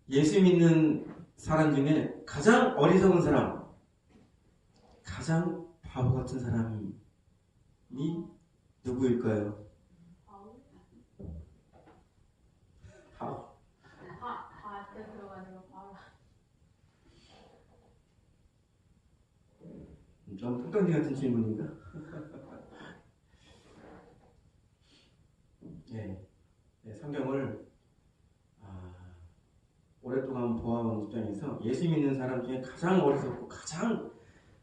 예수 믿는 사람 중에 가장 어리석은 사람, 가장 바보 같은 사람이 누구일까요? 바보. 때 들어가지고 바로. 좀 뚱뚱이 같은 질문인가? 네. 성경을 오랫동안 보아온 입장에서 예수 믿는 사람 중에 가장 어리석고 가장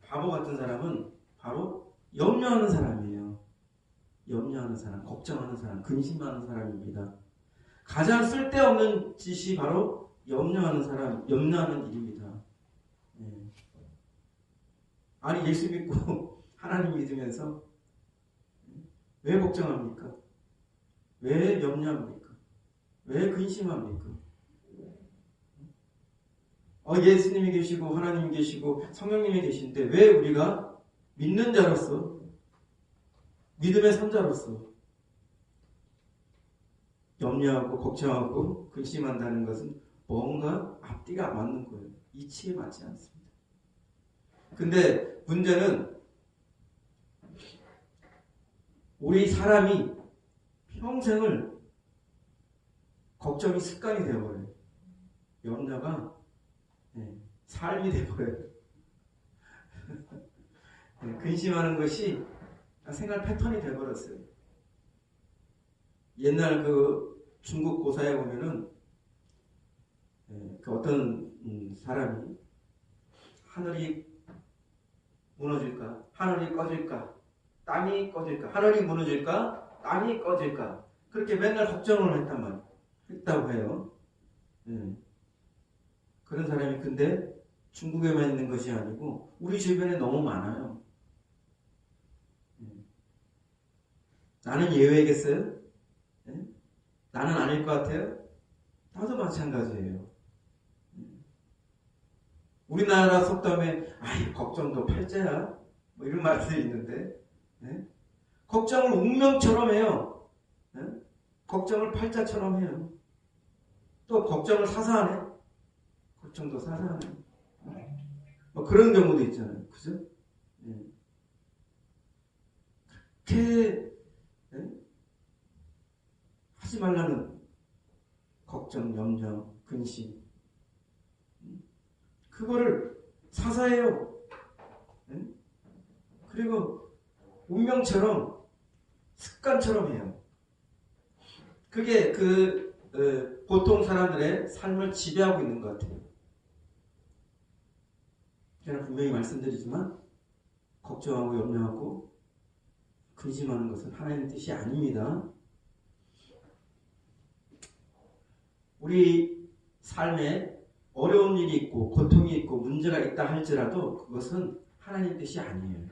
바보 같은 사람은 바로 염려하는 사람이에요. 염려하는 사람, 걱정하는 사람, 근심하는 사람입니다. 가장 쓸데없는 짓이 바로 염려하는 사람, 염려하는 일입니다. 아니 예수 믿고 하나님 믿으면서 왜 걱정합니까? 왜 염려합니까? 왜 근심합니까? 예수님이 계시고 하나님이 계시고 성령님이 계신데 왜 우리가 믿는 자로서 믿음의 선자로서 염려하고 걱정하고 근심한다는 것은 뭔가 앞뒤가 안 맞는 거예요. 이치에 맞지 않습니다. 근데 문제는 우리 사람이 평생을 걱정이 습관이 되어버려요. 염려가 삶이 되어버려요. 근심하는 것이 생활 패턴이 되어버렸어요. 옛날 그 중국 고사에 보면은 그 어떤 사람이 하늘이 무너질까? 하늘이 꺼질까? 땅이 꺼질까? 하늘이 무너질까? 땅이 꺼질까? 그렇게 맨날 걱정을 했다고 해요. 그런 사람이 근데 중국에만 있는 것이 아니고 우리 주변에 너무 많아요. 나는 예외겠어요? 나는 아닐 것 같아요? 나도 마찬가지예요. 우리나라 속담에 걱정도 팔자야 뭐 이런 말들이 있는데 걱정을 운명처럼 해요. 걱정을 팔자처럼 해요. 또 걱정을 사사하네. 걱정도 사사하네. 뭐 그런 경우도 있잖아요. 그죠? 그렇게 하지 말라는 걱정, 염려, 근심 그거를 사사해요. 그리고 운명처럼 습관처럼 해요. 그게 보통 사람들의 삶을 지배하고 있는 것 같아요. 제가 분명히 말씀드리지만 걱정하고 염려하고 근심하는 것은 하나님의 뜻이 아닙니다. 우리 삶에 어려운 일이 있고 고통이 있고 문제가 있다 할지라도 그것은 하나님의 뜻이 아니에요.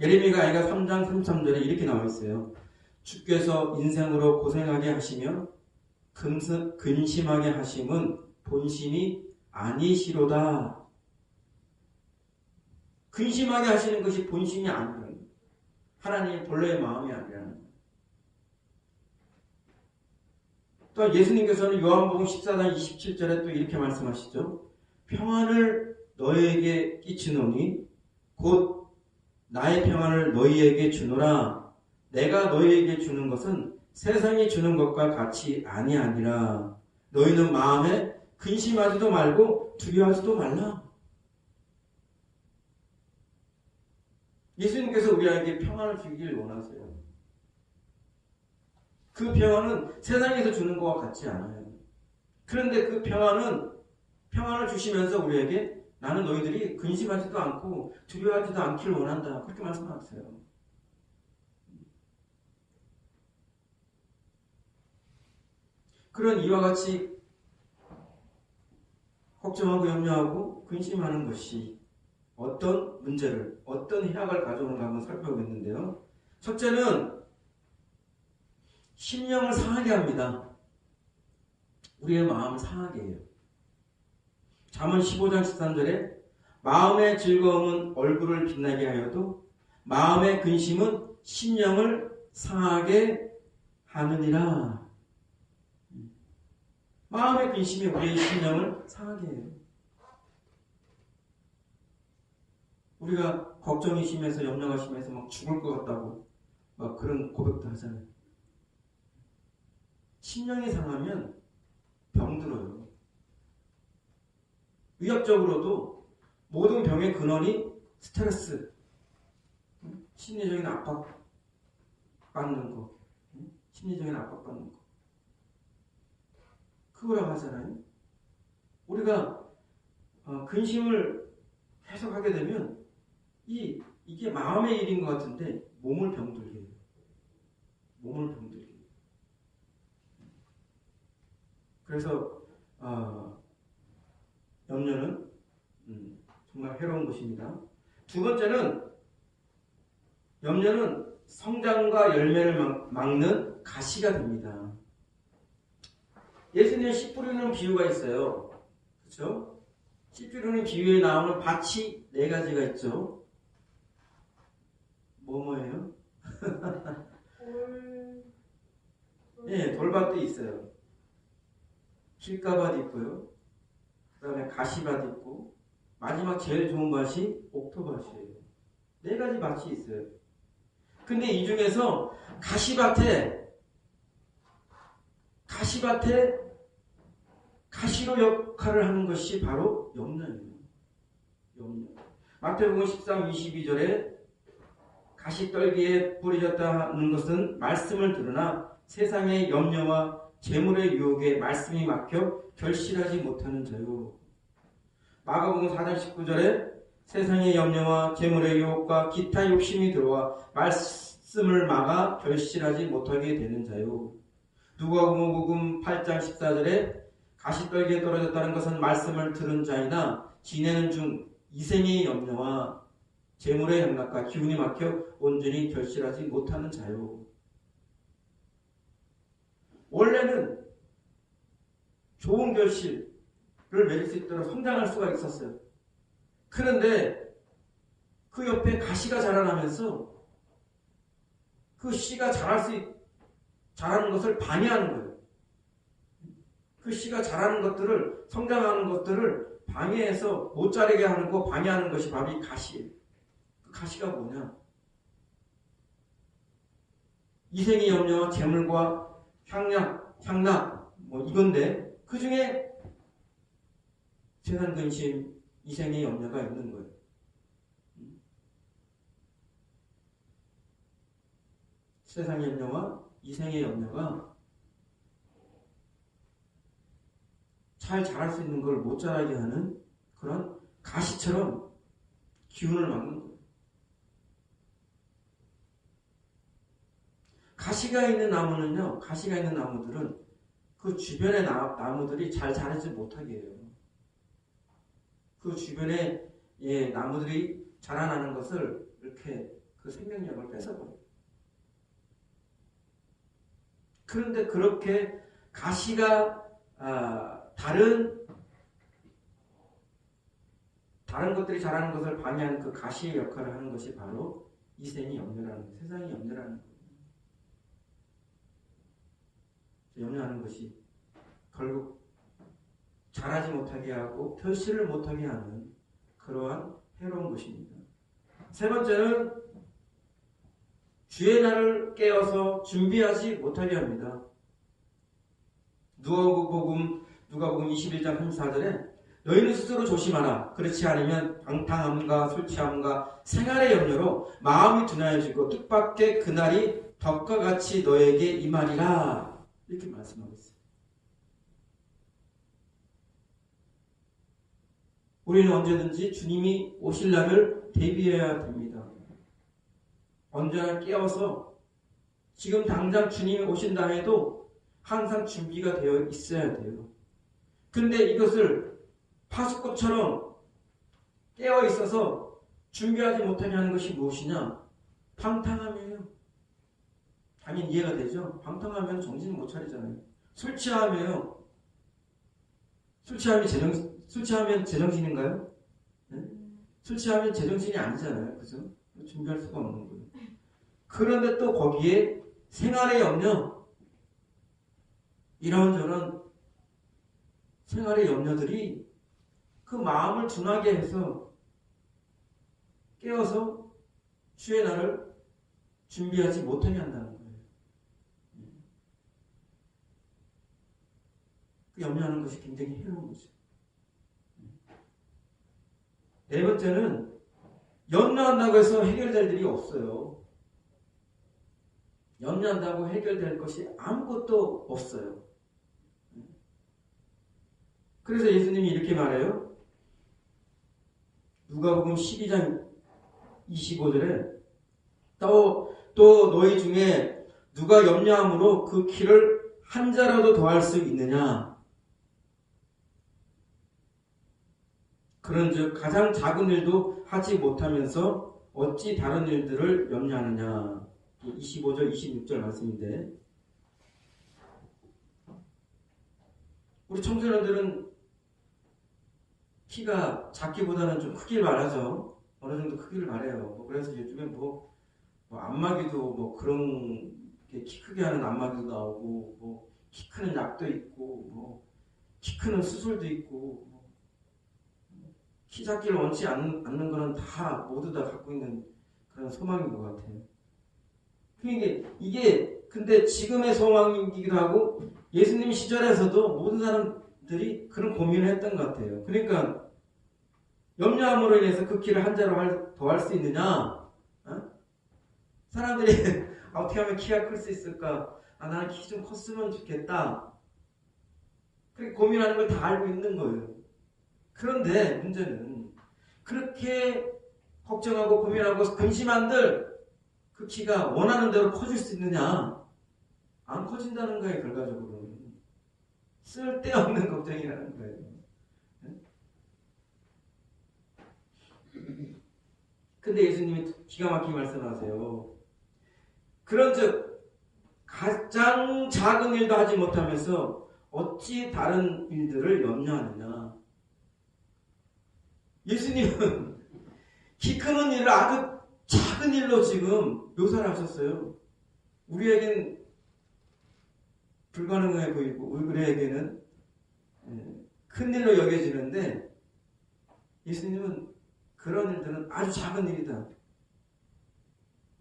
예레미야 3장 33절에 이렇게 나와 있어요. 주께서 인생으로 고생하게 하시며 근심하게 하심은 본심이 아니시로다. 근심하게 하시는 것이 본심이 아니라는 거예요. 하나님의 본래의 마음이 아니라는 거예요. 또 예수님께서는 요한복음 14장 27절에 또 이렇게 말씀하시죠. 평안을 너희에게 끼치노니 곧 나의 평안을 너희에게 주노라. 내가 너희에게 주는 것은 세상이 주는 것과 같이 아니하니라. 너희는 마음에 근심하지도 말고 두려워하지도 말라. 예수님께서 우리에게 평안을 주기를 원하세요. 그 평안은 세상에서 주는 것과 같지 않아요. 그런데 그 평안을 주시면서 우리에게 나는 너희들이 근심하지도 않고 두려워하지도 않기를 원한다. 그렇게 말씀하세요. 그런 이와 같이 걱정하고 염려하고 근심하는 것이 어떤 문제를, 어떤 해악을 가져오는가 한번 살펴보겠는데요. 첫째는 심령을 상하게 합니다. 우리의 마음을 상하게 해요. 잠언 15장 13절에 마음의 즐거움은 얼굴을 빛나게 하여도 마음의 근심은 심령을 상하게 하느니라. 마음의 근심이 우리의 심령을 상하게 해요. 우리가 걱정이 심해서 염려가 심해서 막 죽을 것 같다고 막 그런 고백도 하잖아요. 심령이 상하면 병들어요. 의학적으로도 모든 병의 근원이 스트레스, 심리적인 압박받는 거, 심리적인 압박받는 거. 그거라고 하잖아요. 우리가 근심을 계속 하게 되면 이게 마음의 일인 것 같은데 몸을 병들게 해요. 몸을 병들게 해요. 그래서 염려는 정말 해로운 것입니다. 두 번째는 염려는 성장과 열매를 막는 가시가 됩니다. 예수님의 씨 뿌리는 비유가 있어요. 그렇죠? 씨 뿌리는 비유에 나오는 밭이 네 가지가 있죠. 뭐예요? 예, 돌밭도 있어요. 길가밭 있고요. 그 다음에 가시밭 있고 마지막 제일 좋은 밭이 옥토밭이에요. 네 가지 밭이 있어요. 근데 이 중에서 가시밭에 가시로 역할을 하는 것이 바로 염려예요. 염려. 마태복음 13, 22절에 가시떨기에 뿌려졌다는 것은 말씀을 들으나 세상의 염려와 재물의 유혹에 말씀이 막혀 결실하지 못하는 자요. 마가복음 4장 19절에 세상의 염려와 재물의 유혹과 기타 욕심이 들어와 말씀을 막아 결실하지 못하게 되는 자요. 누가복음 8장 14절에 가시떨기에 떨어졌다는 것은 말씀을 들은 자이나 지내는 중 이생의 염려와 재물의 향락과 기운이 막혀 온전히 결실하지 못하는 자요. 원래는 좋은 결실을 맺을 수 있도록 성장할 수가 있었어요. 그런데 그 옆에 가시가 자라나면서 그 씨가 자라는 것을 방해하는 거예요. 그 씨가 자라는 것들을, 성장하는 것들을 방해해서 못 자라게 하는 거, 방해하는 것이 바로 이 가시예요. 그 가시가 뭐냐? 이생의 염려와 재물과 향락, 이건데, 그 중에 재산 근심, 이생의 염려가 있는 거예요. 세상의 염려와 이생의 염려가 잘 자랄 수 있는 걸 못 자라게 하는 그런 가시처럼 기운을 막는 거예요. 가시가 있는 나무들은 그 주변의 나무들이 잘 자라지 못하게 해요. 그 주변에 나무들이 자라나는 것을 이렇게 그 생명력을 뺏어버려요. 그런데 그렇게 가시가 다른 것들이 자라는 것을 방해하는 그 가시의 역할을 하는 것이 바로 이생이 염려라는 거예요. 세상이 염려라는 거예요. 염려하는 것이 결국 자라지 못하게 하고 결실을 못하게 하는 그러한 해로운 것입니다. 세 번째는 주의 날을 깨어서 준비하지 못하게 합니다. 누가복음 21장 34절에 너희는 스스로 조심하라. 그렇지 않으면 방탕함과 술 취함과 생활의 염려로 마음이 둔하여지고 뜻밖의 그날이 덕과 같이 너에게 임하리라. 이렇게 말씀하고 있어요. 우리는 언제든지 주님이 오실 날을 대비해야 됩니다. 언제나 깨어서 지금 당장 주님이 오신다 해도 항상 준비가 되어 있어야 돼요. 근데 이것을 파수꾼처럼 깨어 있어서 준비하지 못하게 하는 것이 무엇이냐? 방탕함이에요. 당연히 이해가 되죠? 방탕하면 정신 못 차리잖아요. 술 취하면 제정신인가요? 네? 술 취하면 제정신이 아니잖아요. 그죠? 준비할 수가 없는 거예요. 그런데 또 거기에 생활의 염려, 이런저런 생활의 염려들이 그 마음을 둔하게 해서 깨워서 주의 날을 준비하지 못하게 한다는 거예요. 그 염려하는 것이 굉장히 해로운 거죠. 네 번째는 염려한다고 해서 해결될 일이 없어요. 염려한다고 해결될 것이 아무것도 없어요. 그래서 예수님이 이렇게 말해요. 누가복음 12장 25절에 또 너희 중에 누가 염려함으로 그 키를 한 자라도 더할 수 있느냐? 그런즉 가장 작은 일도 하지 못하면서 어찌 다른 일들을 염려하느냐? 25절, 26절 말씀인데 우리 청소년들은 키가 작기보다는 좀 크길 바라죠. 어느 정도 크기를 바래요. 그래서 요즘에 안마기도 그런 키 크게 하는 안마기도 나오고 키 크는 약도 있고 키 크는 수술도 있고 키 작기를 원치 않는 거는 다 모두 다 갖고 있는 그런 소망인 것 같아요. 이게 근데 지금의 소망이기도 하고 예수님 시절에서도 모든 사람들이 그런 고민을 했던 것 같아요. 그러니까 염려함으로 인해서 그 키를 한 자로 더할 수 있느냐? 사람들이 어떻게 하면 키가 클 수 있을까? 나는 키 좀 컸으면 좋겠다. 그렇게 고민하는 걸 다 알고 있는 거예요. 그런데 문제는 그렇게 걱정하고 고민하고 근심한들 그 키가 원하는 대로 커질 수 있느냐? 안 커진다는 거예요. 결과적으로는. 쓸데없는 걱정이라는 거예요. 근데 예수님이 기가 막히게 말씀하세요. 그런즉 가장 작은 일도 하지 못하면서 어찌 다른 일들을 염려하느냐. 예수님은 키 크는 일을 아주 작은 일로 지금 묘사를 하셨어요. 우리에겐 불가능해 보이고 우리에게는 큰 일로 여겨지는데 예수님은 그런 일들은 아주 작은 일이다.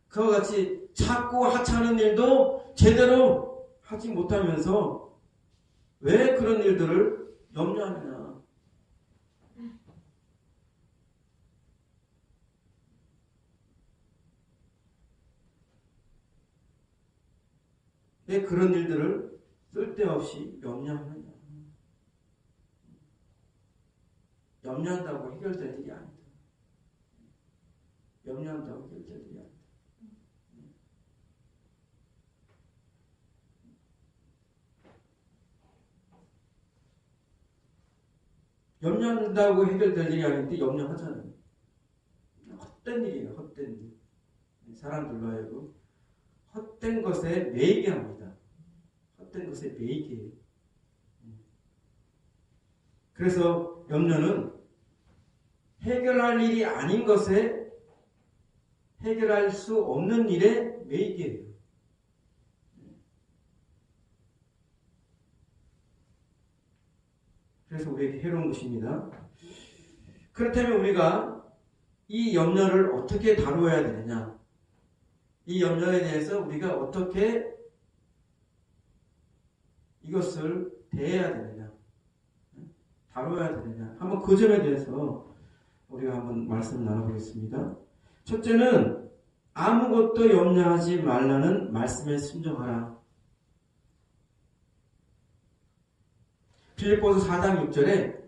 그와 같이 작고 하찮은 일도 제대로 하지 못하면서 왜 그런 일들을 염려하느냐. 왜 그런 일들을 쓸데없이 염려하느냐. 염려한다고 해결될 일이 아니다. 염려한다고 해결될 일이 아니다. 염려한다고 해결될 일이 아닌데 염려하잖아요. 헛된 일이에요. 헛된 일. 사람들로 하여금 헛된 것에 매이게 합니다. 헛된 것에 매이게 해요. 그래서 염려는 해결할 일이 아닌 것에 해결할 수 없는 일에 매이게 해요. 그래서 우리에게 해로운 것입니다. 그렇다면 우리가 이 염려를 어떻게 다루어야 되느냐? 이 염려에 대해서 우리가 어떻게 이것을 대해야 되느냐? 다뤄야 되느냐? 한번 그 점에 대해서 우리가 한번 말씀을 나눠보겠습니다. 첫째는 아무것도 염려하지 말라는 말씀에 순종하라. 빌립보서 4장 6절에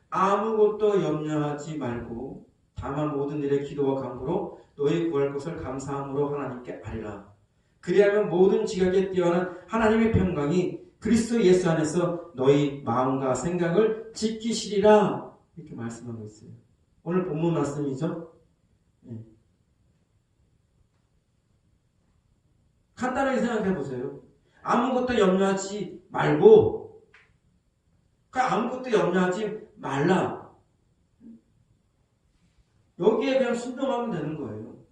아무것도 염려하지 말고 다만 모든 일에 기도와 간구로 너희 구할 것을 감사함으로 하나님께 아뢰라. 그리하면 모든 지각에 뛰어난 하나님의 평강이 그리스도 예수 안에서 너희 마음과 생각을 지키시리라. 이렇게 말씀하고 있어요. 오늘 본문 말씀이죠. 네. 간단하게 생각해 보세요. 아무것도 염려하지 말고, 그러니까 아무것도 염려하지 말라. 여기에 그냥 순종하면 되는 거예요.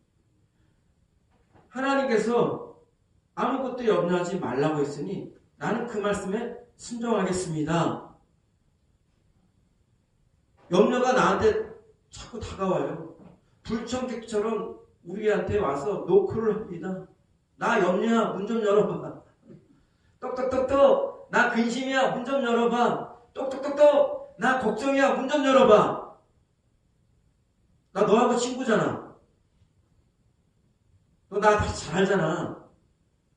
하나님께서 아무것도 염려하지 말라고 했으니 나는 그 말씀에 순종하겠습니다. 염려가 나한테 자꾸 다가와요. 불청객처럼 우리한테 와서 노크를 합니다. 나 염려야, 문 좀 열어봐. 똑똑똑똑, 나 근심이야, 문 좀 열어봐. 똑똑똑똑, 나 걱정이야, 문 좀 열어봐. 나 너하고 친구잖아. 너 나 다 잘 알잖아.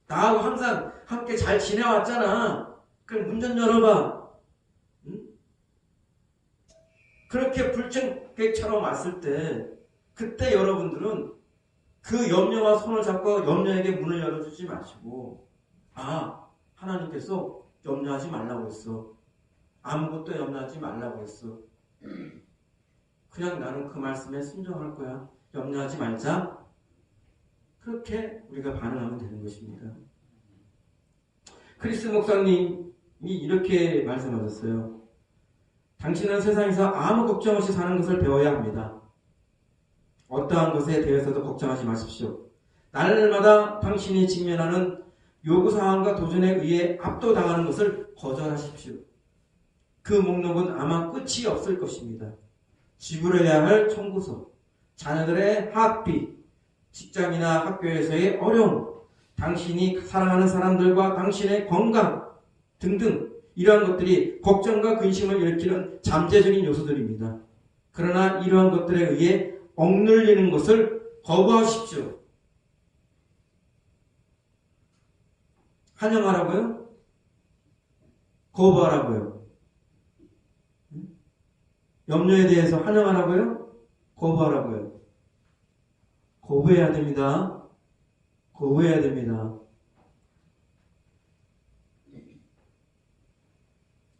나하고 항상 함께 잘 지내왔잖아. 그럼 문 좀 열어봐. 응? 그렇게 불청객처럼 왔을 때, 그때 여러분들은 그 염려와 손을 잡고 염려에게 문을 열어주지 마시고, 아, 하나님께서 염려하지 말라고 했어. 아무것도 염려하지 말라고 했어. 그냥 나는 그 말씀에 순종할 거야. 염려하지 말자. 그렇게 우리가 반응하면 되는 것입니다. 크리스 목사님이 이렇게 말씀하셨어요. 당신은 세상에서 아무 걱정 없이 사는 것을 배워야 합니다. 어떠한 것에 대해서도 걱정하지 마십시오. 날마다 당신이 직면하는 요구사항과 도전에 의해 압도당하는 것을 거절하십시오. 그 목록은 아마 끝이 없을 것입니다. 지불해야 할 청구서, 자녀들의 학비, 직장이나 학교에서의 어려움, 당신이 사랑하는 사람들과 당신의 건강 등등 이러한 것들이 걱정과 근심을 일으키는 잠재적인 요소들입니다. 그러나 이러한 것들에 의해 억눌리는 것을 거부하십시오. 환영하라고요? 거부하라고요? 염려에 대해서 환영하라고요? 거부하라고요? 거부해야 됩니다. 거부해야 됩니다.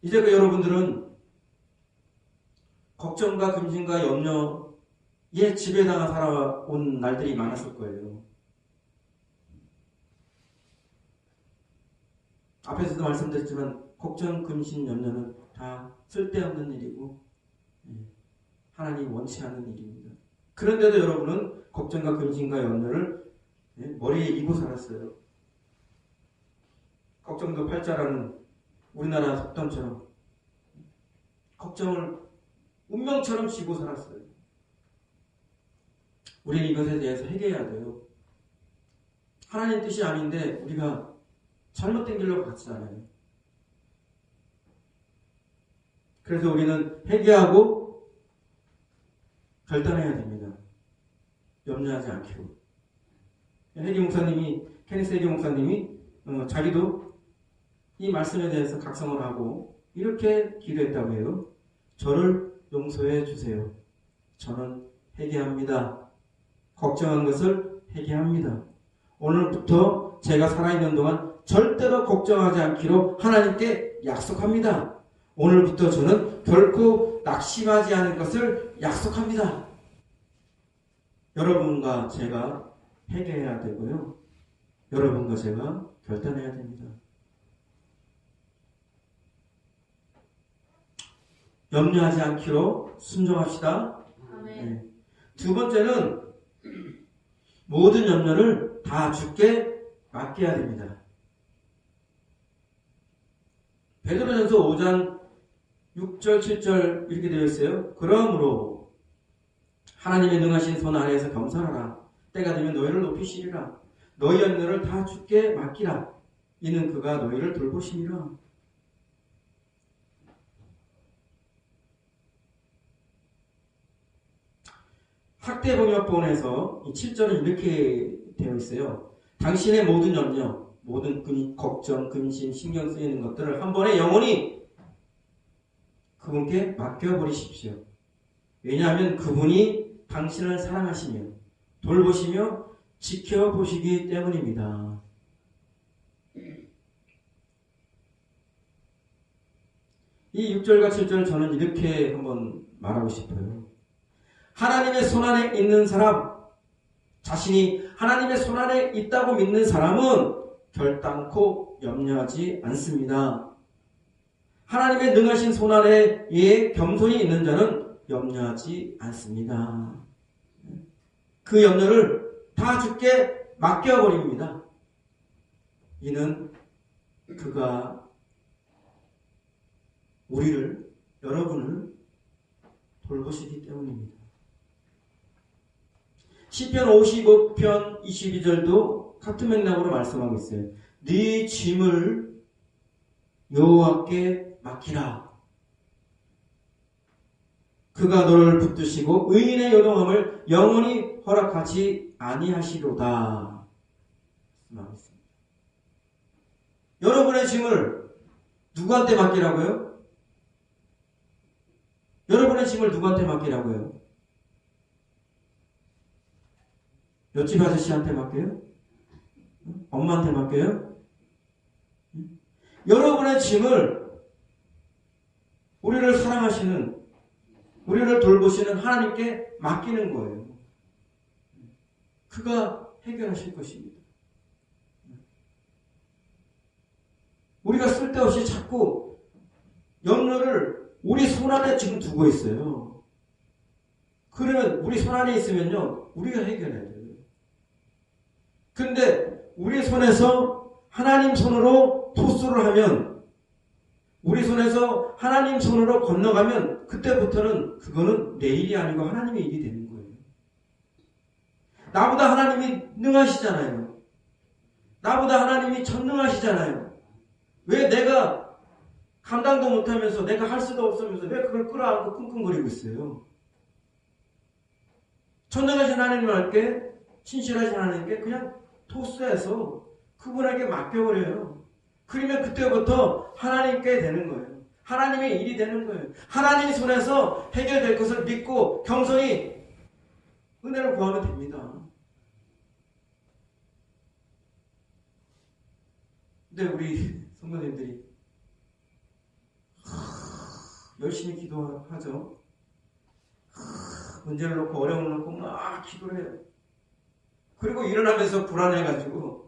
이제 그 여러분들은 걱정과 근심과 염려에 지배당하 살아온 날들이 많았을 거예요. 앞에서도 말씀드렸지만 걱정, 근심, 염려는 다 쓸데없는 일이고 하나님 원치 않는 일입니다. 그런데도 여러분은 걱정과 근심과 염려를 머리에 이고 살았어요. 걱정도 팔자라는 우리나라 속담처럼 걱정을 운명처럼 쥐고 살았어요. 우리는 이것에 대해서 회개해야 돼요. 하나님 뜻이 아닌데 우리가 잘못된 길로 갔잖아요. 그래서 우리는 회개하고 결단해야 됩니다. 염려하지 않기로. 케니스 회개 목사님이 자기도 이 말씀에 대해서 각성을 하고 이렇게 기도했다고 해요. 저를 용서해 주세요. 저는 회개합니다. 걱정한 것을 회개합니다. 오늘부터 제가 살아있는 동안 절대로 걱정하지 않기로 하나님께 약속합니다. 오늘부터 저는 결코 낙심하지 않을 것을 약속합니다. 여러분과 제가 회개해야 되고요. 여러분과 제가 결단해야 됩니다. 염려하지 않기로 순종합시다. 네. 두 번째는 모든 염려를 다 주께 맡겨야 됩니다. 베드로전서 5장 6절 7절 이렇게 되어 있어요. 그러므로 하나님의 능하신 손 아래에서 겸손하라. 때가 되면 너희를 높이시리라. 너희 염려를 다 주께 맡기라. 이는 그가 너희를 돌보심이라. 학대번역본에서 7절은 이렇게 되어 있어요. 당신의 모든 염려, 모든 걱정, 근심, 신경 쓰이는 것들을 한 번에 영원히 그분께 맡겨버리십시오. 왜냐하면 그분이 당신을 사랑하시며 돌보시며 지켜보시기 때문입니다. 이 6절과 7절을 저는 이렇게 한번 말하고 싶어요. 하나님의 손안에 있는 사람, 자신이 하나님의 손안에 있다고 믿는 사람은 결단코 염려하지 않습니다. 하나님의 능하신 손아래에 겸손히 있는 자는 염려하지 않습니다. 그 염려를 다 주께 맡겨버립니다. 이는 그가 우리를, 여러분을 돌보시기 때문입니다. 시편 55편 22절도 같은 맥락으로 말씀하고 있어요. 네 짐을 여호와께 맡기라. 그가 너를 붙드시고 의인의 요동함을 영원히 허락하지 아니하시로다. 말씀하겠습니다. 여러분의 짐을 누구한테 맡기라고요? 여러분의 짐을 누구한테 맡기라고요? 옆집 아저씨한테 맡겨요? 엄마한테 맡겨요? 여러분의 짐을 우리를 사랑하시는, 우리를 돌보시는 하나님께 맡기는 거예요. 그가 해결하실 것입니다. 우리가 쓸데없이 자꾸 염려를 우리 손안에 지금 두고 있어요. 그러면 우리 손안에 있으면요, 우리가 해결해야 돼요. 근데 우리 손에서 하나님 손으로 토스를 하면, 우리 손에서 하나님 손으로 건너가면 그때부터는 그거는 내 일이 아니고 하나님의 일이 되는 거예요. 나보다 하나님이 능하시잖아요. 나보다 하나님이 전능하시잖아요. 왜 내가 감당도 못하면서, 내가 할 수도 없으면서 왜 그걸 끌어안고 끙끙거리고 있어요? 전능하신 하나님께, 신실하신 하나님께 그냥 토스해서 그분에게 맡겨버려요. 그러면 그때부터 하나님께 되는 거예요. 하나님의 일이 되는 거예요. 하나님 손에서 해결될 것을 믿고 겸손히 은혜를 구하면 됩니다. 근데 우리 성도님들이 열심히 기도하죠. 문제를 놓고 어려움을 놓고 막 기도를 해요. 그리고 일어나면서 불안해가지고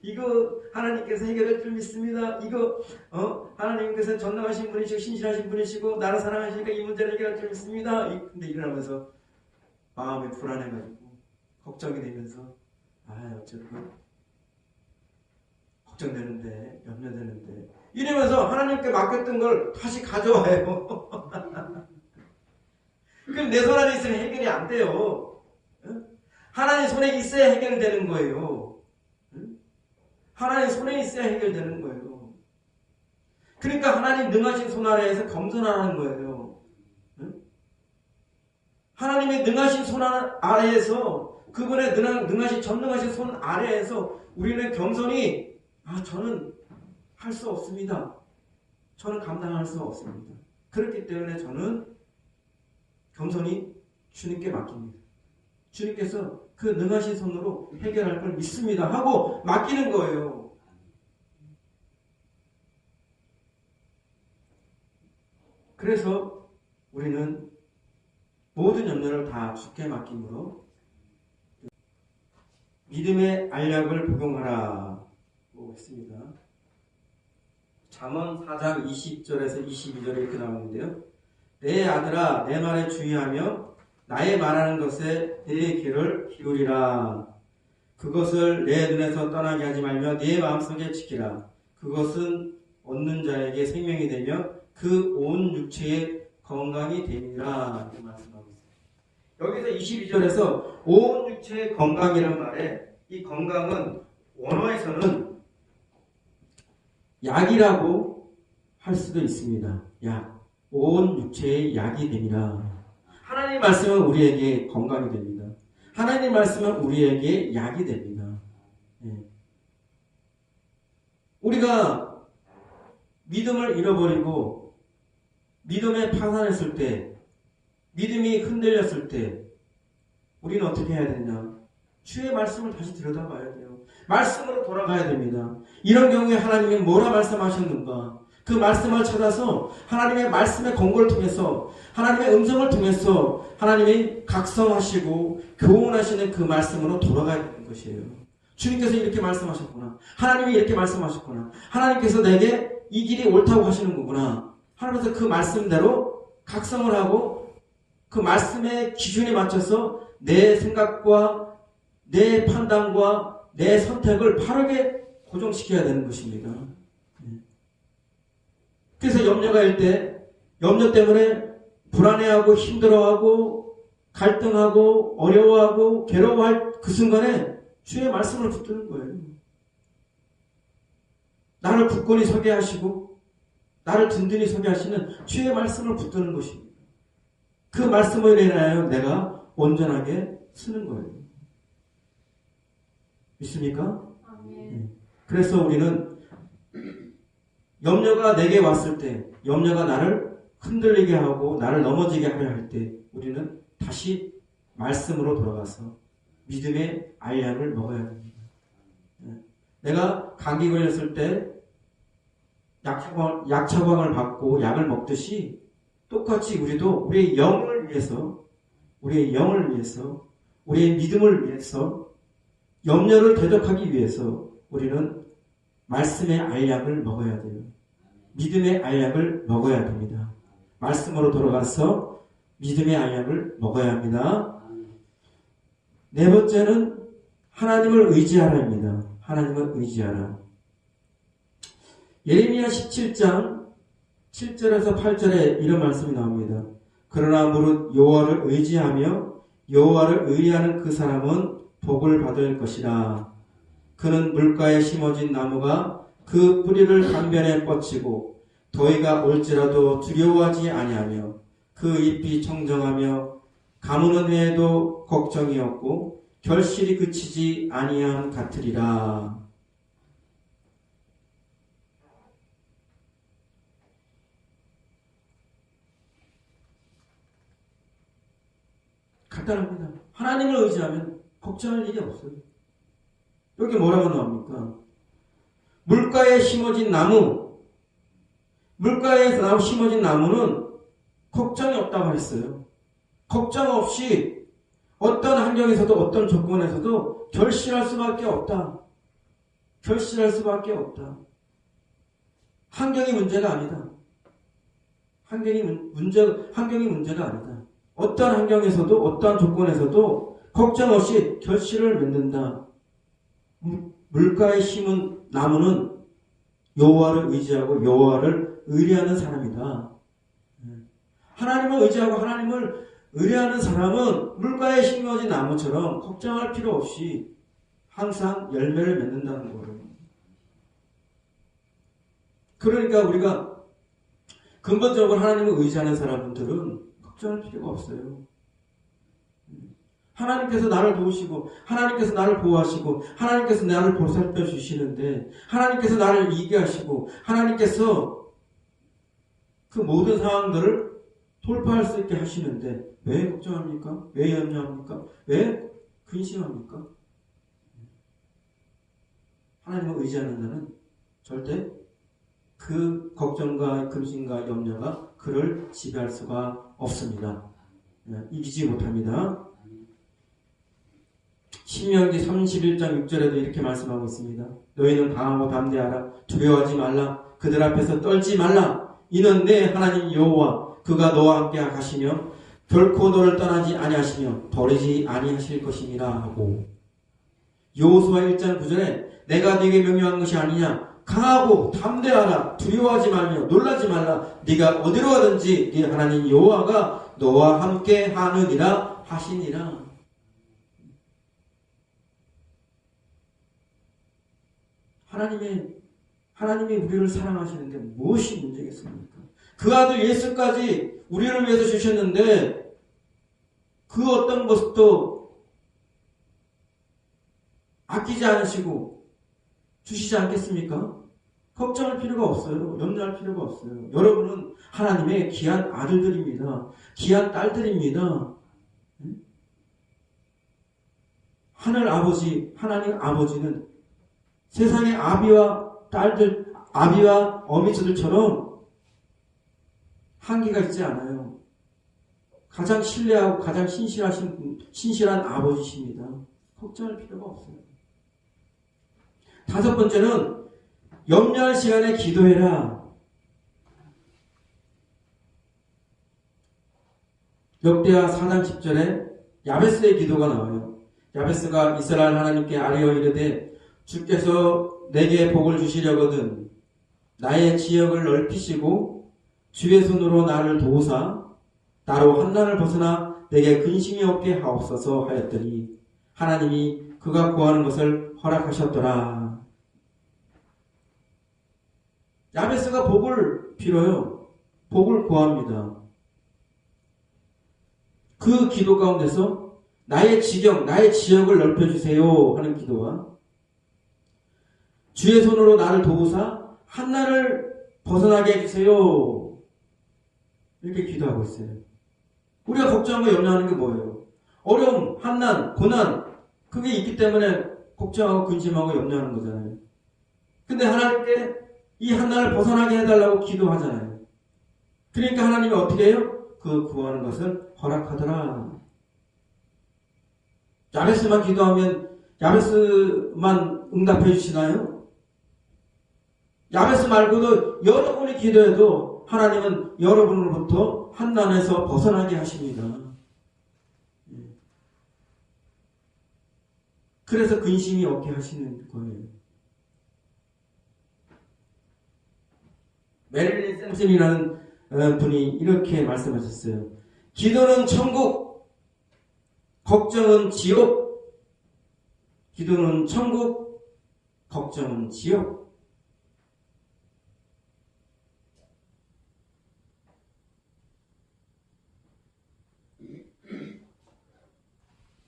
이거 하나님께서 해결할 줄 믿습니다. 이거 하나님께서 전능하신 분이시고 신실하신 분이시고 나를 사랑하시니까 이 문제를 해결할 줄 믿습니다. 근데 일어나면서 마음이 불안해가지고 걱정이 되면서 어쩌고 걱정되는데 염려되는데 이러면서 하나님께 맡겼던 걸 다시 가져와요. 그럼 내 손 안에 있으면 해결이 안 돼요. 하나님 손에 있어야 해결되는 거예요. 하나님 손에 있어야 해결되는 거예요. 그러니까 하나님 능하신 손 아래에서 겸손하는 거예요. 하나님의 능하신 손 아래에서, 그분의 능하신 전능하신 손 아래에서 우리는 겸손히 저는 할 수 없습니다. 저는 감당할 수 없습니다. 그렇기 때문에 저는 겸손히 주님께 맡깁니다. 주님께서 그 능하신 손으로 해결할 걸 믿습니다 하고 맡기는 거예요. 그래서 우리는 모든 염려를 다 주께 맡김으로 믿음의 알약을 복용하라고 했습니다. 잠언 4장 20절에서 22절에 이렇게 나오는데요. 내 아들아, 내 말에 주의하며 나의 말하는 것에 내 귀를 기울이라. 그것을 내 눈에서 떠나게 하지 말며 네 마음속에 지키라. 그것은 얻는 자에게 생명이 되며 그 온 육체의 건강이 되니라. 이렇게 말씀하고 있습니다. 여기서 22절에서 온 육체의 건강이란 말에, 이 건강은 원어에서는 약이라고 할 수도 있습니다. 약. 온 육체의 약이 되니라. 하나님 말씀은 우리에게 건강이 됩니다. 하나님 말씀은 우리에게 약이 됩니다. 우리가 믿음을 잃어버리고 믿음에 파산했을 때, 믿음이 흔들렸을 때 우리는 어떻게 해야 되냐? 주의 말씀을 다시 들여다봐야 돼요. 말씀으로 돌아가야 됩니다. 이런 경우에 하나님이 뭐라 말씀하셨는가? 그 말씀을 찾아서 하나님의 말씀의 권고를 통해서, 하나님의 음성을 통해서 하나님이 각성하시고 교훈하시는 그 말씀으로 돌아가야 되는 것이에요. 주님께서 이렇게 말씀하셨구나. 하나님이 이렇게 말씀하셨구나. 하나님께서 내게 이 길이 옳다고 하시는 거구나. 하나님께서 그 말씀대로 각성을 하고 그 말씀의 기준에 맞춰서 내 생각과 내 판단과 내 선택을 바르게 고정시켜야 되는 것입니다. 그래서 염려가 일 때, 염려 때문에 불안해하고 힘들어하고 갈등하고 어려워하고 괴로워할 그 순간에 주의 말씀을 붙드는 거예요. 나를 굳건히 서게 하시고 나를 든든히 서게 하시는 주의 말씀을 붙드는 것입니다. 그 말씀을 인하여 내가 온전하게 쓰는 거예요. 믿습니까? 아멘. 그래서 우리는 염려가 내게 왔을 때, 염려가 나를 흔들리게 하고 나를 넘어지게 하려 할 때 우리는 다시 말씀으로 돌아가서 믿음의 알약을 먹어야 됩니다. 내가 감기 걸렸을 때 약처방을 받고 약을 먹듯이 똑같이 우리도 우리의 영을 위해서, 우리의 믿음을 위해서, 염려를 대적하기 위해서 우리는 말씀의 알약을 먹어야 돼요. 믿음의 알약을 먹어야 됩니다. 말씀으로 돌아가서 믿음의 알약을 먹어야 합니다. 네 번째는 하나님을 의지하라입니다. 하나님을 의지하라. 예레미야 17장 7절에서 8절에 이런 말씀이 나옵니다. 그러나 무릇 여호와를 의지하며 여호와를 의뢰하는 그 사람은 복을 받을 것이라. 그는 물가에 심어진 나무가 그 뿌리를 강변에 뻗치고 더위가 올지라도 두려워하지 아니하며 그 잎이 청정하며 가무는 해에도 걱정이 없고 결실이 그치지 아니함 같으리라. 간단합니다. 하나님을 의지하면 걱정할 일이 없어요. 여기 뭐라고 나옵니까? 물가에 심어진 나무, 물가에 심어진 나무는 걱정이 없다고 했어요. 걱정 없이 어떤 환경에서도 어떤 조건에서도 결실할 수밖에 없다. 결실할 수밖에 없다. 환경이 문제가 아니다. 환경이 문제가 아니다. 어떤 환경에서도 어떠한 조건에서도 걱정 없이 결실을 맺는다. 물가에 심은 나무는 여호와를 의지하고 여호와를 의뢰하는 사람이다. 하나님을 의지하고 하나님을 의뢰하는 사람은 물가에 심어진 나무처럼 걱정할 필요 없이 항상 열매를 맺는다는 거예요. 그러니까 우리가 근본적으로 하나님을 의지하는 사람들은 걱정할 필요가 없어요. 하나님께서 나를 도우시고 하나님께서 나를 보호하시고 하나님께서 나를 보살펴 주시는데 하나님께서 나를 이기게 하시고 하나님께서 그 모든 상황들을 돌파할 수 있게 하시는데 왜 걱정합니까? 왜 염려합니까? 왜 근심합니까? 하나님을 의지하는 자는 절대 그 걱정과 근심과 염려가 그를 지배할 수가 없습니다. 이기지 못합니다. 신명기 31장 6절에도 이렇게 말씀하고 있습니다. 너희는 강하고 담대하라. 두려워하지 말라. 그들 앞에서 떨지 말라. 이는 내 하나님 여호와 그가 너와 함께 하시며 결코 너를 떠나지 아니하시며 버리지 아니하실 것이니라 하고, 여호수아 1장 9절에 내가 네게 명령한 것이 아니냐. 강하고 담대하라. 두려워하지 말며 놀라지 말라. 네가 어디로 가든지 네 하나님 여호와가 너와 함께 하느니라 하시니라. 하나님이 우리를 사랑하시는데 무엇이 문제겠습니까? 그 아들 예수까지 우리를 위해서 주셨는데 그 어떤 것도 아끼지 않으시고 주시지 않겠습니까? 걱정할 필요가 없어요. 염려할 필요가 없어요. 여러분은 하나님의 귀한 아들들입니다. 귀한 딸들입니다. 하늘 아버지, 하나님 아버지는 세상의 아비와 딸들, 아비와 어미들처럼 한계가 있지 않아요. 가장 신뢰하고 가장 신실한 아버지십니다. 걱정할 필요가 없어요. 다섯 번째는 염려할 시간에 기도해라. 역대하 4장 10절에 야베스의 기도가 나와요. 야베스가 이스라엘 하나님께 아뢰어 이르되 주께서 내게 복을 주시려거든 나의 지역을 넓히시고 주의 손으로 나를 도우사 나로 환난을 벗어나 내게 근심이 없게 하옵소서 하였더니 하나님이 그가 구하는 것을 허락하셨더라. 야베스가 복을 빌어요. 복을 구합니다. 그 기도 가운데서 나의 지경, 나의 지역을 넓혀주세요 하는 기도와 주의 손으로 나를 도우사 한나를 벗어나게 해주세요 이렇게 기도하고 있어요. 우리가 걱정하고 염려하는 게 뭐예요? 어려움, 한난, 고난 그게 있기 때문에 걱정하고 근심하고 염려하는 거잖아요. 근데 하나님께 이 한나를 벗어나게 해달라고 기도하잖아요. 그러니까 하나님이 어떻게 해요? 그 구하는 것을 허락하더라. 야베스만 기도하면 야베스만 응답해 주시나요? 야베스 말고도 여러분이 기도해도 하나님은 여러분으로부터 한난에서 벗어나게 하십니다. 그래서 근심이 없게 하시는 거예요. 메릴린 샘슨이라는 분이 이렇게 말씀하셨어요. 기도는 천국, 걱정은 지옥. 기도는 천국, 걱정은 지옥.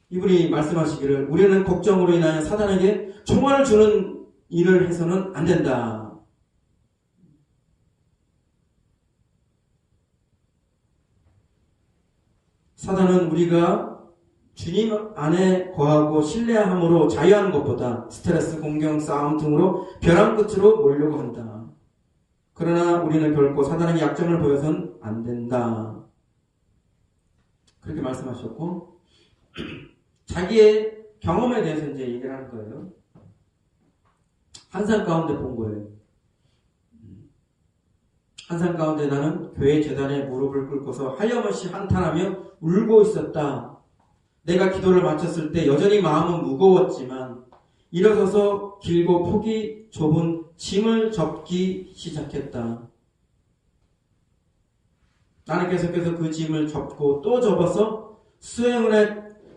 이분이 말씀하시기를 우리는 걱정으로 인하여 사단에게 총알을 주는 일을 해서는 안 된다. 사단은 우리가 주님 안에 거하고 신뢰함으로 자유하는 것보다 스트레스, 공경, 싸움 등으로 벼랑 끝으로 몰려고 한다. 그러나 우리는 결코 사단에게 약점을 보여서는 안 된다. 그렇게 말씀하셨고 자기의 경험에 대해서 이제 얘기를 하는 거예요. 한산 가운데 본 거예요. 한산 가운데 나는 교회 재단에 무릎을 꿇고서 하염없이 한탄하며 울고 있었다. 내가 기도를 마쳤을 때 여전히 마음은 무거웠지만 일어서서 길고 폭이 좁은 짐을 접기 시작했다. 나는 계속해서 그 짐을 접고 또 접어서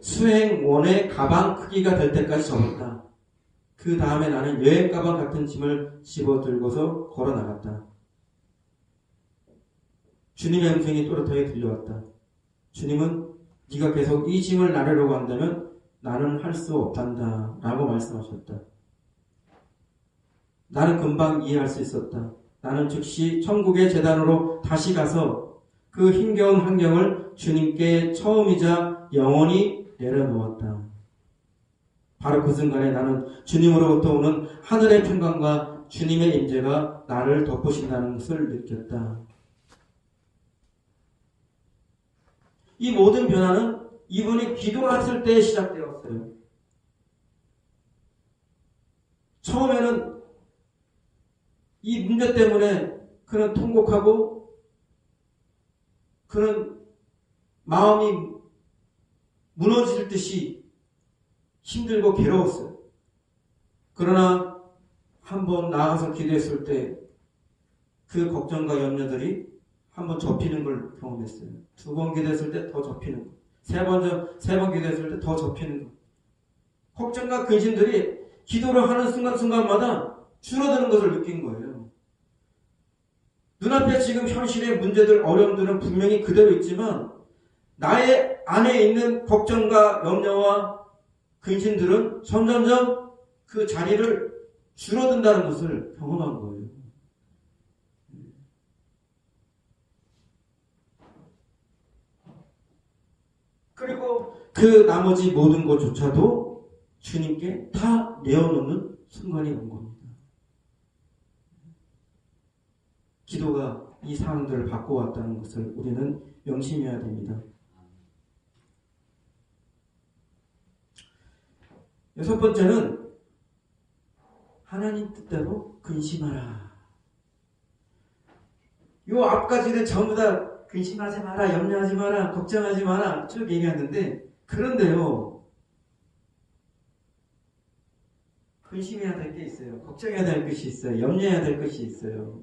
수행원의 가방 크기가 될 때까지 접었다. 그 다음에 나는 여행 가방 같은 짐을 집어들고서 걸어 나갔다. 주님의 음성이 또렷하게 들려왔다. 주님은 네가 계속 이 짐을 나르려고 한다면 나는 할 수 없단다 라고 말씀하셨다. 나는 금방 이해할 수 있었다. 나는 즉시 천국의 재단으로 다시 가서 그 힘겨운 환경을 주님께 처음이자 영원히 내려놓았다. 바로 그 순간에 나는 주님으로부터 오는 하늘의 평강과 주님의 임재가 나를 덮으신다는 것을 느꼈다. 이 모든 변화는 이분이 기도했을 때 시작되었어요. 처음에는 이 문제 때문에 그는 통곡하고 그는 마음이 무너질 듯이 힘들고 괴로웠어요. 그러나 한번 나아가서 기도했을 때 그 걱정과 염려들이 한번 접히는 걸 경험했어요. 2번 기도했을 때 더 접히는 거. 3번 기도했을 때 더 접히는 거. 걱정과 근심들이 기도를 하는 순간순간마다 줄어드는 것을 느낀 거예요. 눈앞에 지금 현실의 문제들, 어려움들은 분명히 그대로 있지만 나의 안에 있는 걱정과 염려와 근심들은 점점점 그 자리를 줄어든다는 것을 경험한 거예요. 그리고 그 나머지 모든 것조차도 주님께 다 내어놓는 순간이 온 겁니다. 기도가 이 상황들을 바꿔왔다는 것을 우리는 명심해야 됩니다. 6번째는 하나님 뜻대로 근심하라. 요 앞까지는 전부 다 근심하지 마라, 염려하지 마라, 걱정하지 마라 쭉 얘기했는데 그런데요. 근심해야 될 게 있어요. 걱정해야 될 것이 있어요. 염려해야 될 것이 있어요.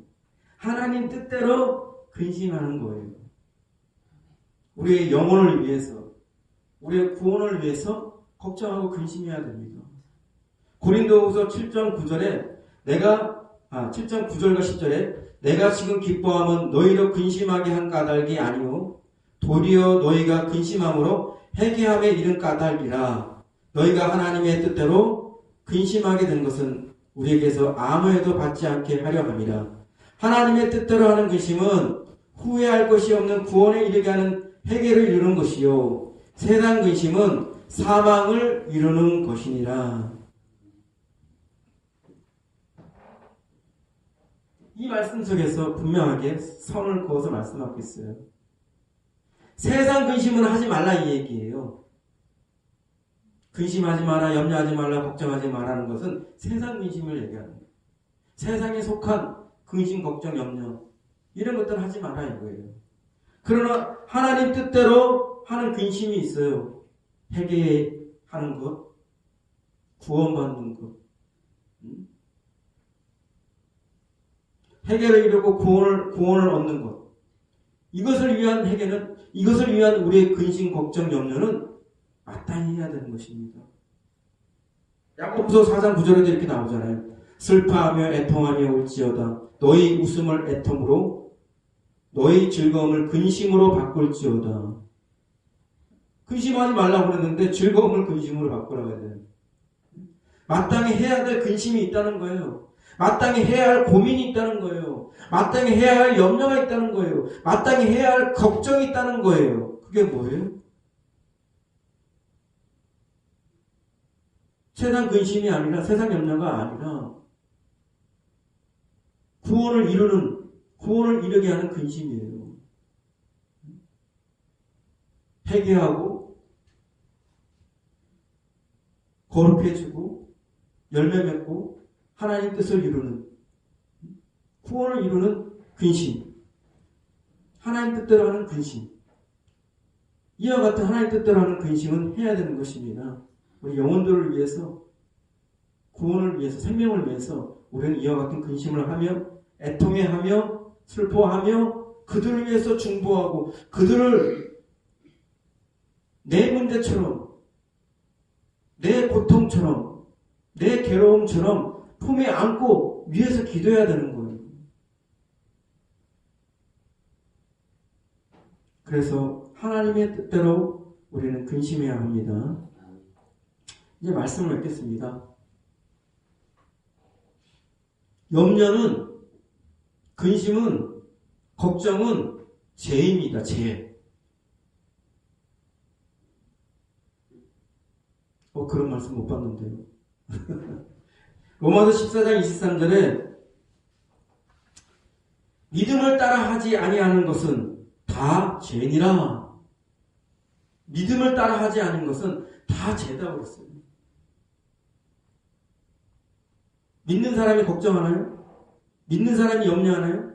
하나님 뜻대로 근심하는 거예요. 우리의 영혼을 위해서, 우리의 구원을 위해서 걱정하고 근심해야 됩니다. 고린도후서 7장 9절에 7장 9절과 10절에 내가 지금 기뻐함은 너희로 근심하게 한 까닭이 아니오 도리어 너희가 근심함으로 회개함에 이른 까닭이라. 너희가 하나님의 뜻대로 근심하게 된 것은 우리에게서 아무 해도 받지 않게 하려 함이라. 하나님의 뜻대로 하는 근심은 후회할 것이 없는 구원에 이르게 하는 회개를 이루는 것이요 세상 근심은 사망을 이루는 것이니라. 이 말씀 속에서 분명하게 선을 그어서 말씀하고 있어요. 세상 근심은 하지 말라 이 얘기예요. 근심하지 마라, 염려하지 말라, 걱정하지 마라는 것은 세상 근심을 얘기하는 거예요. 세상에 속한 근심, 걱정, 염려 이런 것들은 하지 마라 이거예요. 그러나 하나님 뜻대로 하는 근심이 있어요. 회개하는 것, 구원받는 것, 회개를 이루고 구원을 얻는 것. 이것을 위한 회개는, 이것을 위한 우리의 근심, 걱정, 염려는 마땅히 해야 되는 것입니다. 야고보서 4장 9절에도 이렇게 나오잖아요. 슬퍼하며 애통하며 울지어다. 너희 웃음을 애통으로, 너희 즐거움을 근심으로 바꿀지어다. 근심하지 말라고 그랬는데 즐거움을 근심으로 바꾸라고 해야 돼요. 마땅히 해야 될 근심이 있다는 거예요. 마땅히 해야 할 고민이 있다는 거예요. 마땅히 해야 할 염려가 있다는 거예요. 마땅히 해야 할 걱정이 있다는 거예요. 그게 뭐예요? 세상 근심이 아니라, 세상 염려가 아니라 구원을 이루게 하는 근심이에요. 회개하고 거룩해지고 열매 맺고 하나님 뜻을 이루는, 구원을 이루는 근심, 하나님 뜻대로 하는 근심. 이와 같은 하나님 뜻대로 하는 근심은 해야 되는 것입니다. 우리 영혼들을 위해서, 구원을 위해서, 생명을 위해서 우리는 이와 같은 근심을 하며 애통해하며 슬퍼하며 그들을 위해서 중보하고 그들을 내 문제처럼, 내 고통처럼, 내 괴로움처럼 품에 안고 위해서 기도해야 되는 거예요. 그래서 하나님의 뜻대로 우리는 근심해야 합니다. 이제 말씀을 맺겠습니다. 염려는, 근심은, 걱정은 죄입니다. 죄. 그런 말씀 못 봤는데요. 로마서 14장 23절에 믿음을 따라 하지 아니하는 것은 다 죄니라. 믿음을 따라 하지 않은 것은 다 죄다고 했어요. 믿는 사람이 걱정하나요? 믿는 사람이 염려하나요?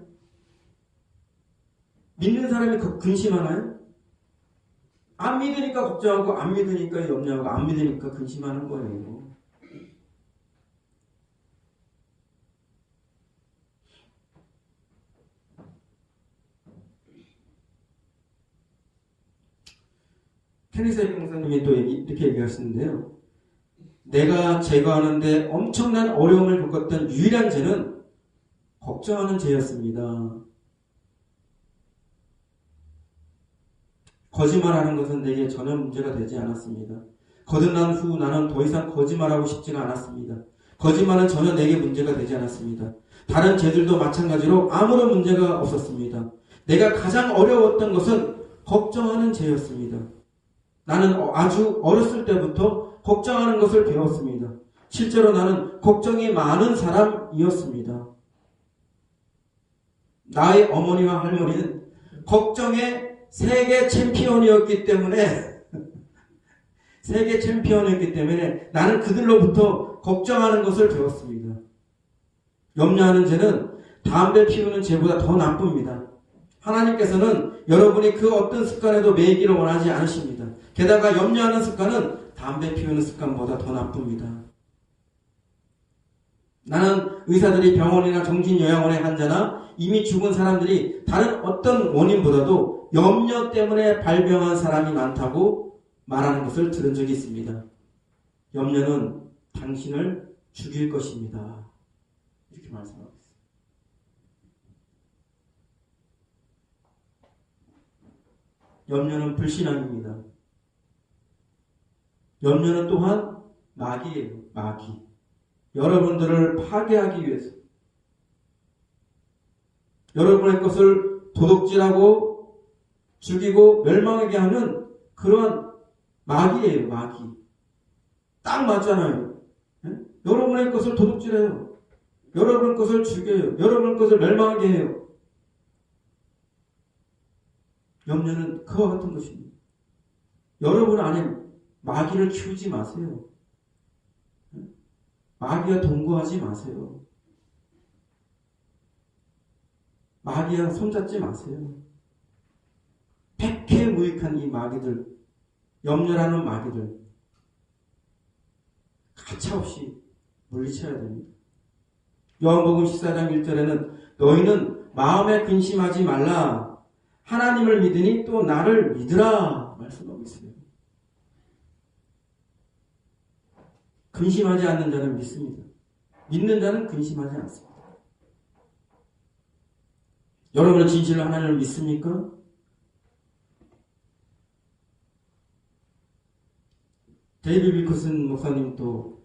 믿는 사람이 근심하나요? 안 믿으니까 걱정하고 안 믿으니까 염려하고 안 믿으니까 근심하는 거예요. 케니스 목사님이 또 이렇게 얘기하시는데요. 내가 제거하는데 엄청난 어려움을 겪었던 유일한 죄는 걱정하는 죄였습니다. 거짓말하는 것은 내게 전혀 문제가 되지 않았습니다. 거듭난 후 나는 더 이상 거짓말하고 싶지는 않았습니다. 거짓말은 전혀 내게 문제가 되지 않았습니다. 다른 죄들도 마찬가지로 아무런 문제가 없었습니다. 내가 가장 어려웠던 것은 걱정하는 죄였습니다. 나는 아주 어렸을 때부터 걱정하는 것을 배웠습니다. 실제로 나는 걱정이 많은 사람이었습니다. 나의 어머니와 할머니는 걱정의 세계 챔피언이었기 때문에 나는 그들로부터 걱정하는 것을 배웠습니다. 염려하는 죄는 담배 피우는 죄보다 더 나쁩니다. 하나님께서는 여러분이 그 어떤 습관에도 매이기를 원하지 않으십니다. 게다가 염려하는 습관은 담배 피우는 습관보다 더 나쁩니다. 나는 의사들이 병원이나 정신요양원의 환자나 이미 죽은 사람들이 다른 어떤 원인보다도 염려 때문에 발병한 사람이 많다고 말하는 것을 들은 적이 있습니다. 염려는 당신을 죽일 것입니다. 이렇게 말씀하고 있어요. 염려는 불신앙입니다. 염려는 또한 마귀예요. 마귀. 여러분들을 파괴하기 위해서 여러분의 것을 도둑질하고 죽이고 멸망하게 하는 그러한 마귀예요. 마귀. 딱 맞잖아요. 네? 여러분의 것을 도둑질해요. 여러분의 것을 죽여요. 여러분의 것을 멸망하게 해요. 염려는 그와 같은 것입니다. 여러분 안에 마귀를 키우지 마세요. 마귀와 동거하지 마세요. 마귀와 손잡지 마세요. 백해무익한 이 마귀들, 염려라는 마귀들 가차없이 물리쳐야 됩니다. 요한복음 14장 1절에는 너희는 마음에 근심하지 말라. 하나님을 믿으니 또 나를 믿으라 말씀하고 있어요. 근심하지 않는 자는 믿습니다. 믿는 자는 근심하지 않습니다. 여러분은 진실로 하나님을 믿습니까? 데이비드 윌커슨 목사님도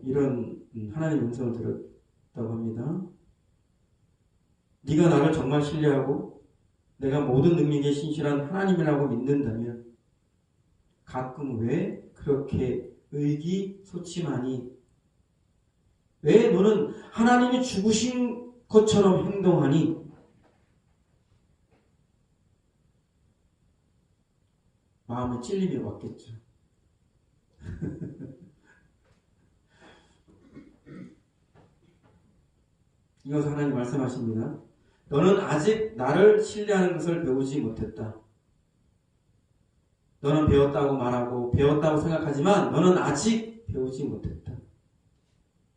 이런 하나님의 음성을 들었다고 합니다. 네가 나를 정말 신뢰하고 내가 모든 능력에 신실한 하나님이라고 믿는다면 가끔 왜 그렇게 의기소침하니? 왜 너는 하나님이 죽으신 것처럼 행동하니? 마음에 찔림이 왔겠죠. 이것을 하나님 말씀하십니다. 너는 아직 나를 신뢰하는 것을 배우지 못했다. 너는 배웠다고 말하고 배웠다고 생각하지만 너는 아직 배우지 못했다.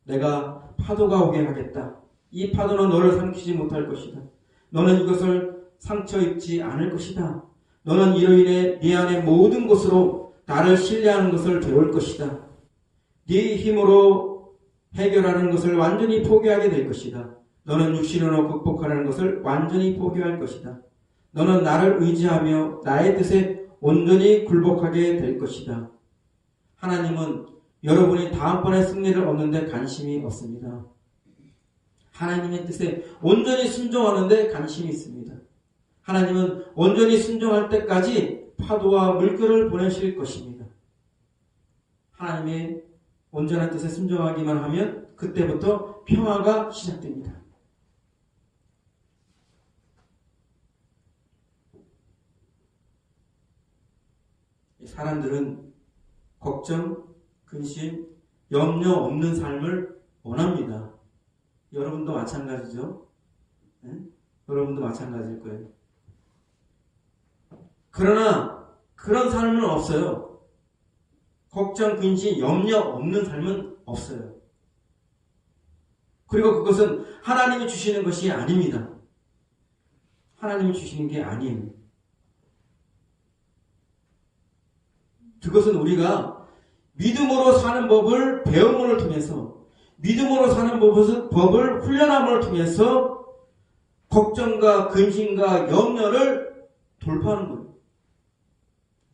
내가 파도가 오게 하겠다. 이 파도는 너를 삼키지 못할 것이다. 너는 이것을 상처 입지 않을 것이다. 너는 이로 인해 네 안의 모든 것으로 나를 신뢰하는 것을 배울 것이다. 네 힘으로 해결하는 것을 완전히 포기하게 될 것이다. 너는 육신으로 극복하라는 것을 완전히 포기할 것이다. 너는 나를 의지하며 나의 뜻에 온전히 굴복하게 될 것이다. 하나님은 여러분이 다음번에 승리를 얻는 데 관심이 없습니다. 하나님의 뜻에 온전히 순종하는 데 관심이 있습니다. 하나님은 온전히 순종할 때까지 파도와 물결을 보내실 것입니다. 하나님의 온전한 뜻에 순종하기만 하면 그때부터 평화가 시작됩니다. 사람들은 걱정, 근심, 염려 없는 삶을 원합니다. 여러분도 마찬가지죠? 네? 여러분도 마찬가지일 거예요. 그러나 그런 삶은 없어요. 걱정, 근심, 염려 없는 삶은 없어요. 그리고 그것은 하나님이 주시는 것이 아닙니다. 하나님이 주시는 게 아니에요. 그것은 우리가 믿음으로 사는 법을 배움을 통해서, 믿음으로 사는 법을 훈련함을 통해서 걱정과 근심과 염려를 돌파하는 거예요.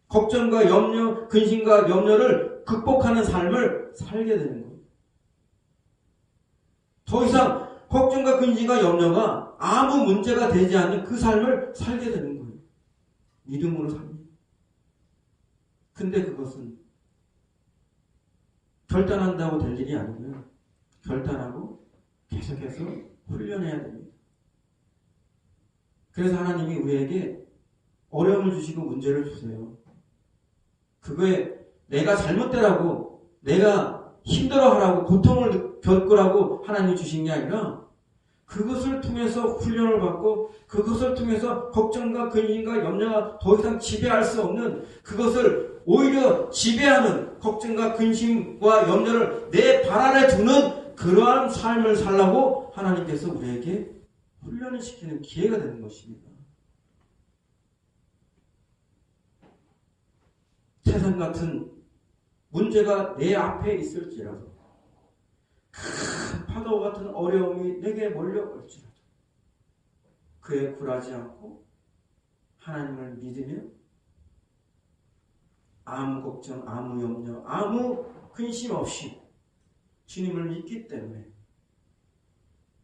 걱정과 염려, 근심과 염려를 극복하는 삶을 살게 되는 거예요. 더 이상 걱정과 근심과 염려가 아무 문제가 되지 않는 그 삶을 살게 되는 거예요. 믿음으로 삽니다. 근데 그것은 결단한다고 될 일이 아니고요. 결단하고 계속해서 훈련해야 됩니다. 그래서 하나님이 우리에게 어려움을 주시고 문제를 주세요. 그거에 내가 잘못되라고, 내가 힘들어하라고, 고통을 겪으라고 하나님이 주신 게 아니라 그것을 통해서 훈련을 받고 그것을 통해서 걱정과 근심과 염려가 더 이상 지배할 수 없는, 그것을 오히려 지배하는 걱정과 근심과 염려를 내 발 아래 두는 그러한 삶을 살라고 하나님께서 우리에게 훈련을 시키는 기회가 되는 것입니다. 세상 같은 문제가 내 앞에 있을지라도, 큰 파도 같은 어려움이 내게 몰려올지라도 그에 굴하지 않고 하나님을 믿으며 아무 걱정, 아무 염려, 아무 근심 없이 주님을 믿기 때문에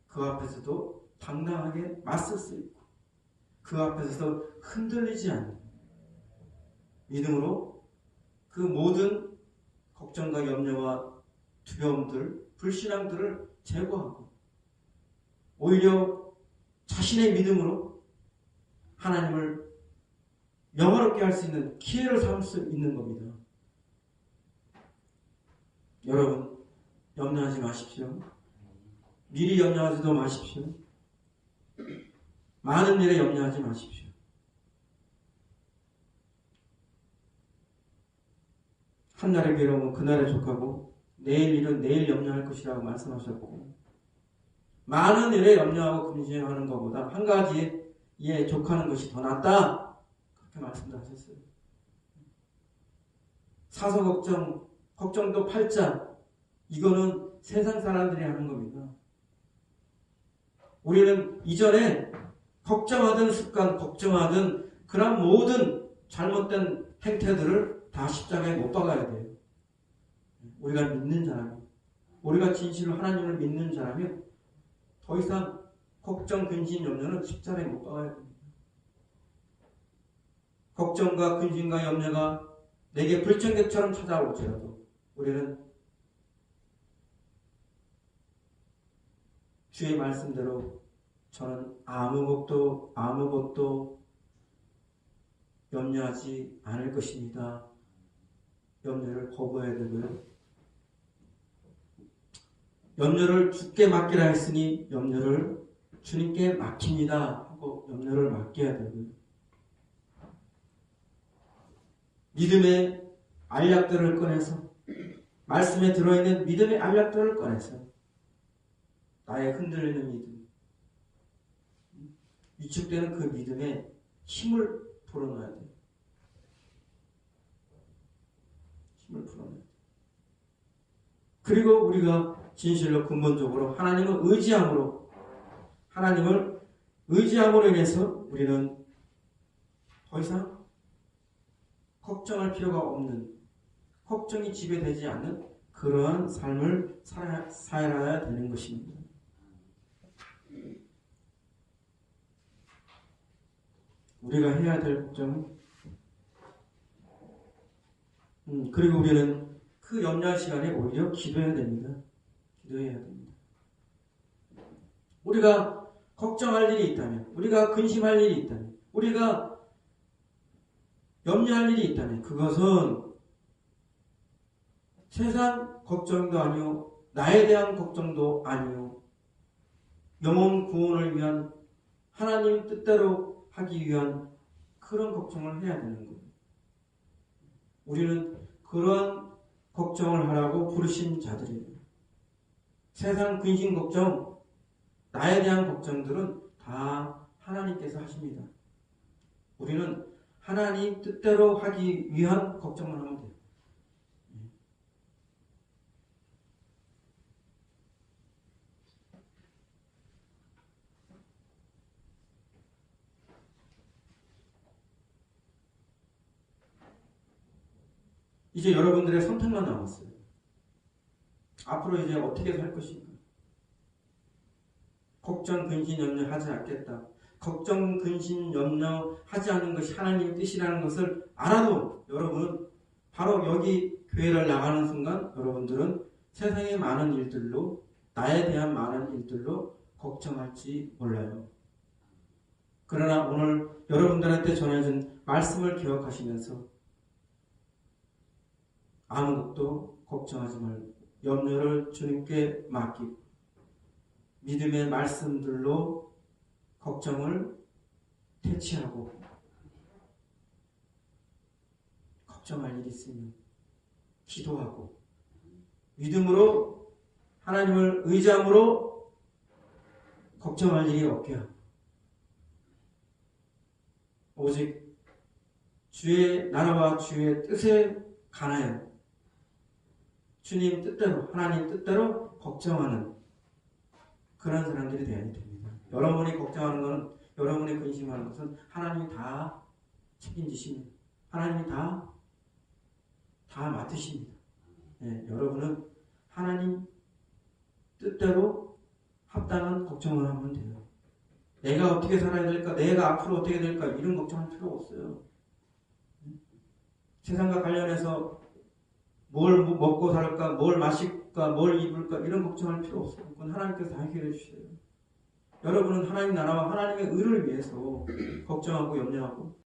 그 앞에서도 당당하게 맞설 수 있고 그 앞에서도 흔들리지 않는 믿음으로 그 모든 걱정과 염려와 두려움들, 불신앙들을 제거하고 오히려 자신의 믿음으로 하나님을 영화롭게 할 수 있는 기회를 삼을 수 있는 겁니다. 여러분, 염려하지 마십시오. 미리 염려하지도 마십시오. 많은 일에 염려하지 마십시오. 한날의 괴로움은 그날에 족하고 내일 일은 내일 염려할 것이라고 말씀하셨고, 많은 일에 염려하고 근심하는 것보다 한 가지에 족하는 것이 더 낫다, 그렇게 말씀도 하셨어요. 사서 걱정도 팔자, 이거는 세상 사람들이 하는 겁니다. 우리는 이전에 걱정하던 습관, 걱정하던 그런 모든 잘못된 행태들을 다 십자가에 못 박아야 돼요. 우리가 믿는 사람이, 우리가 진실로 하나님을 믿는 사람이 더 이상 걱정, 근심, 염려는 십자가에 못 박아야 됩니다. 걱정과 근심과 염려가 내게 불청객처럼 찾아올지라도 우리는 주의 말씀대로 저는 아무것도 염려하지 않을 것입니다. 염려를 거부해야 되고요. 염려를 주께 맡기라 했으니 염려를 주님께 맡깁니다 하고 염려를 맡겨야 되고요. 믿음의 알약들을 꺼내서, 말씀에 들어있는 믿음의 알약들을 꺼내서 나의 흔들리는 믿음, 위축되는 그 믿음에 힘을 불어넣어야 돼요. 힘을 불어넣어야 돼요. 그리고 우리가 진실로 근본적으로 하나님을 의지함으로 인해서 우리는 더 이상 걱정할 필요가 없는, 걱정이 지배되지 않는 그러한 삶을 살아야 되는 것입니다. 우리가 해야 될 걱정은, 그리고 우리는 그 염려할 시간에 오히려 기도해야 됩니다. 기도해야 됩니다. 우리가 걱정할 일이 있다면, 우리가 근심할 일이 있다면, 우리가 염려할 일이 있다면 그것은 세상 걱정도 아니요, 나에 대한 걱정도 아니요, 영혼 구원을 위한 하나님 뜻대로 하기 위한 그런 걱정을 해야 되는 거예요. 우리는 그러한 걱정을 하라고 부르신 자들이에요. 세상 근심 걱정, 나에 대한 걱정들은 다 하나님께서 하십니다. 우리는 하나님 뜻대로 하기 위한 걱정만 하면 돼요. 이제 여러분들의 선택만 남았어요. 앞으로 이제 어떻게 살 것인가? 걱정, 근심, 염려 하지 않겠다. 걱정, 근심, 염려 하지 않는 것이 하나님의 뜻이라는 것을 알아도 여러분, 바로 여기 교회를 나가는 순간 여러분들은 세상의 많은 일들로, 나에 대한 많은 일들로 걱정할지 몰라요. 그러나 오늘 여러분들한테 전해진 말씀을 기억하시면서 아무것도 걱정하지 말고 염려를 주님께 맡기고 믿음의 말씀들로 걱정을 퇴치하고, 걱정할 일이 있으면 기도하고 믿음으로 하나님을 의지함으로 걱정할 일이 없게 하고, 오직 주의 나라와 주의 뜻에 관하여 주님 뜻대로 하나님 뜻대로 걱정하는 그런 사람들이 되어야 됩니다. 여러분이 걱정하는 것은 여러분이 근심하는 것은 하나님이 다 책임지십니다. 하나님이 다 맡으십니다. 예, 여러분은 하나님 뜻대로 합당한 걱정을 하면 돼요. 내가 어떻게 살아야 될까? 내가 앞으로 어떻게 될까? 이런 걱정할 필요 없어요. 세상과 관련해서 뭘 먹고 살까? 뭘 마실까? 뭘 입을까? 이런 걱정할 필요 없어요. 그건 하나님께서 다 해결해 주셔요. 여러분은 하나님 나라와 하나님의 의를 위해서 걱정하고 염려하고